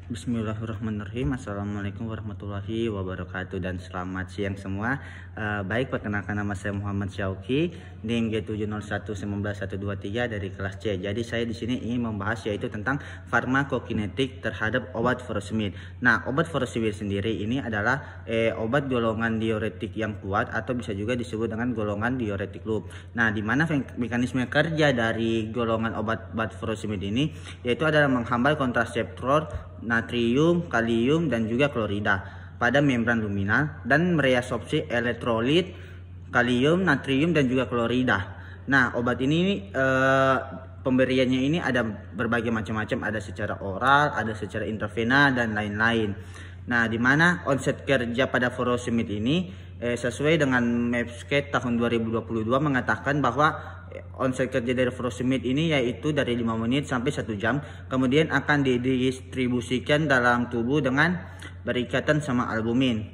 Bismillahirrahmanirrahim. Assalamualaikum warahmatullahi wabarakatuh dan selamat siang semua. Baik, perkenalkan nama saya Muhammad Syauki, NIM G701191123 dari kelas C. Jadi saya di sini ingin membahas yaitu tentang farmakokinetik terhadap obat furosemid. Nah, obat furosemid sendiri ini adalah obat golongan diuretik yang kuat atau bisa juga disebut dengan golongan diuretik loop. Nah, di mana mekanisme kerja dari golongan obat furosemid ini yaitu adalah menghambat kontraseptor natrium, kalium, dan juga klorida pada membran luminal dan mereabsorpsi elektrolit kalium, natrium, dan juga klorida. Nah, obat ini pemberiannya ini ada berbagai macam-macam, ada secara oral, ada secara intravena, dan lain-lain. Nah, di mana onset kerja pada furosemid ini sesuai dengan Medscape tahun 2022 mengatakan bahwa onset kerja dari furosemid ini yaitu dari 5 menit sampai 1 jam, kemudian akan didistribusikan dalam tubuh dengan berikatan sama albumin.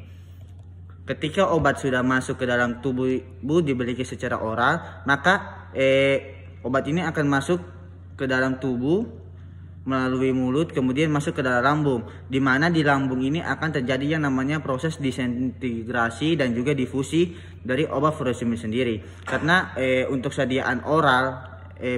Ketika obat sudah masuk ke dalam tubuh diberikan secara oral, maka obat ini akan masuk ke dalam tubuh melalui mulut, kemudian masuk ke dalam lambung, di mana di lambung ini akan terjadi yang namanya proses disintegrasi dan juga difusi dari obat furosemid sendiri. Karena untuk sediaan oral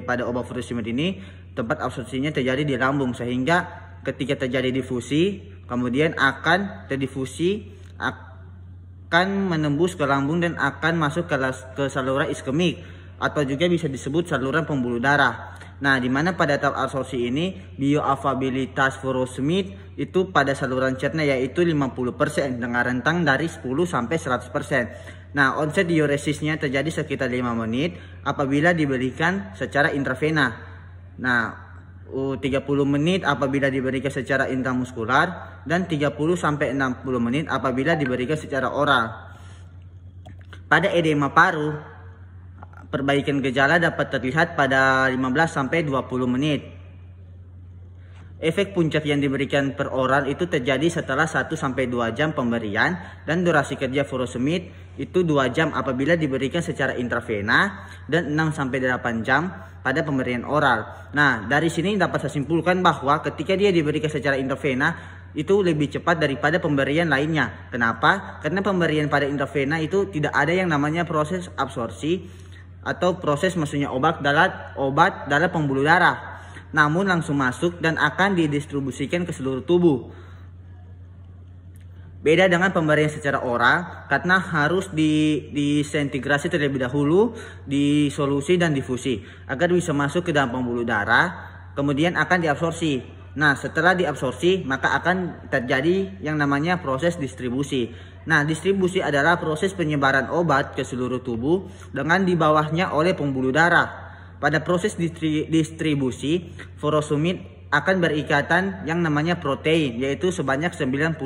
pada obat furosemid ini tempat absorpsinya terjadi di lambung, sehingga ketika terjadi difusi kemudian akan terdifusi akan menembus ke lambung dan akan masuk ke saluran iskemik atau juga bisa disebut saluran pembuluh darah. Nah, di mana pada tahap absorpsi ini bioavailabilitas furosemid itu pada saluran cerna yaitu 50% dengan rentang dari 10 sampai 100%. Nah, onset diuresisnya terjadi sekitar 5 menit apabila diberikan secara intravena. Nah, 30 menit apabila diberikan secara intramuskular dan 30 sampai 60 menit apabila diberikan secara oral. Pada edema paru, perbaikan gejala dapat terlihat pada 15 sampai 20 menit. Efek puncak yang diberikan per oral itu terjadi setelah 1 sampai 2 jam pemberian dan durasi kerja furosemid itu 2 jam apabila diberikan secara intravena dan 6 sampai 8 jam pada pemberian oral. Nah, dari sini dapat saya simpulkan bahwa ketika dia diberikan secara intravena itu lebih cepat daripada pemberian lainnya. Kenapa? Karena pemberian pada intravena itu tidak ada yang namanya proses absorpsi atau proses maksudnya obat dalam pembuluh darah, namun langsung masuk dan akan didistribusikan ke seluruh tubuh. Beda dengan pemberian secara oral karena harus disintegrasi terlebih dahulu, disolusi dan difusi agar bisa masuk ke dalam pembuluh darah, kemudian akan diabsorpsi. Nah, setelah diabsorpsi maka akan terjadi yang namanya proses distribusi. Nah, distribusi adalah proses penyebaran obat ke seluruh tubuh dengan di bawahnya oleh pembuluh darah. Pada proses distribusi, furosemid akan berikatan yang namanya protein, yaitu sebanyak 99%.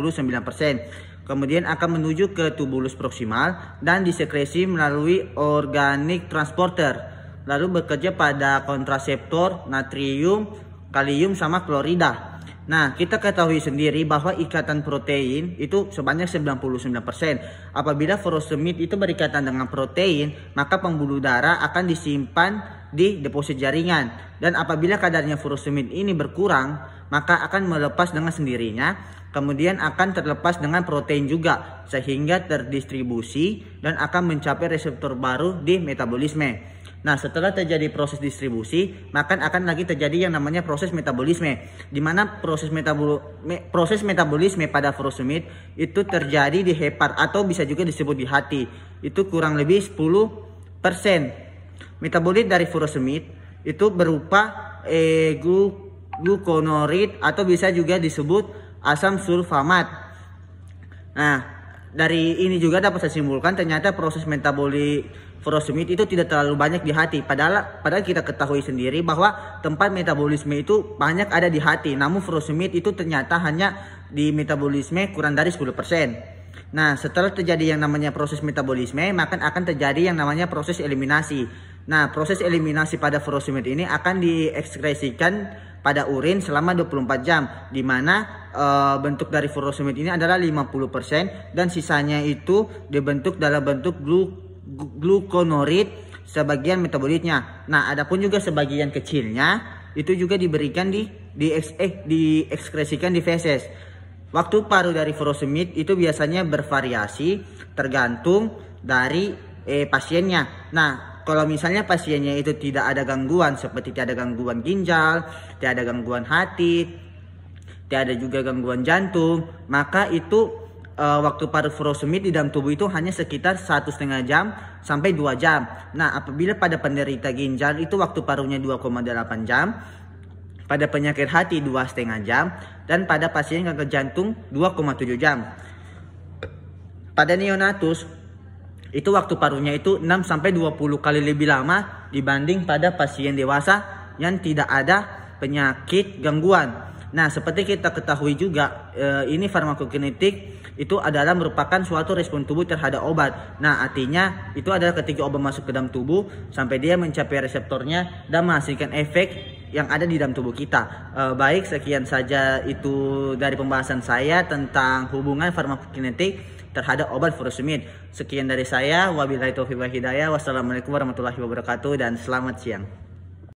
Kemudian akan menuju ke tubulus proksimal dan disekresi melalui organic transporter. Lalu bekerja pada kontraseptor, natrium, kalium, sama klorida. Nah, kita ketahui sendiri bahwa ikatan protein itu sebanyak 99%. Apabila furosemid itu berikatan dengan protein, maka pembuluh darah akan disimpan di deposit jaringan. Dan apabila kadarnya furosemid ini berkurang, maka akan melepas dengan sendirinya. Kemudian akan terlepas dengan protein juga, sehingga terdistribusi dan akan mencapai reseptor baru di metabolisme. Nah, setelah terjadi proses distribusi, maka akan lagi terjadi yang namanya proses metabolisme, di mana proses metabolisme pada furosemid itu terjadi di hepat atau bisa juga disebut di hati. Itu kurang lebih 10%. Metabolit dari furosemid itu berupa gluconorid atau bisa juga disebut asam sulfamat. Nah, dari ini juga dapat saya simpulkan ternyata proses metabolik furosemid itu tidak terlalu banyak di hati. Padahal kita ketahui sendiri bahwa tempat metabolisme itu banyak ada di hati. Namun furosemid itu ternyata hanya di metabolisme kurang dari 10%. Nah, setelah terjadi yang namanya proses metabolisme, maka akan terjadi yang namanya proses eliminasi. Nah, proses eliminasi pada furosemid ini akan diekskresikan pada urin selama 24 jam, di mana bentuk dari furosemid ini adalah 50% dan sisanya itu dibentuk dalam bentuk gluconorid sebagian metabolitnya. Nah, adapun juga sebagian kecilnya itu juga diberikan di diekskresikan di feses. Waktu paru dari furosemid itu biasanya bervariasi tergantung dari pasiennya. Nah, kalau misalnya pasiennya itu tidak ada gangguan seperti tidak ada gangguan ginjal, tidak ada gangguan hati, tidak ada juga gangguan jantung, maka itu waktu paru furosemid di dalam tubuh itu hanya sekitar 1,5 jam sampai 2 jam. Nah, apabila pada penderita ginjal itu waktu parunya 2,8 jam, pada penyakit hati 2,5 jam, dan pada pasien kanker jantung 2,7 jam. Pada neonatus itu waktu parunya itu 6 sampai 20 kali lebih lama dibanding pada pasien dewasa yang tidak ada penyakit gangguan. Nah, seperti kita ketahui juga, ini farmakokinetik itu adalah merupakan suatu respon tubuh terhadap obat. Nah, artinya itu adalah ketika obat masuk ke dalam tubuh sampai dia mencapai reseptornya dan menghasilkan efek yang ada di dalam tubuh kita. Baik, sekian saja itu dari pembahasan saya tentang hubungan farmakokinetik terhadap obat furosemid. Sekian dari saya. Wabillahi taufiq wal hidayah. Wassalamualaikum warahmatullahi wabarakatuh dan selamat siang.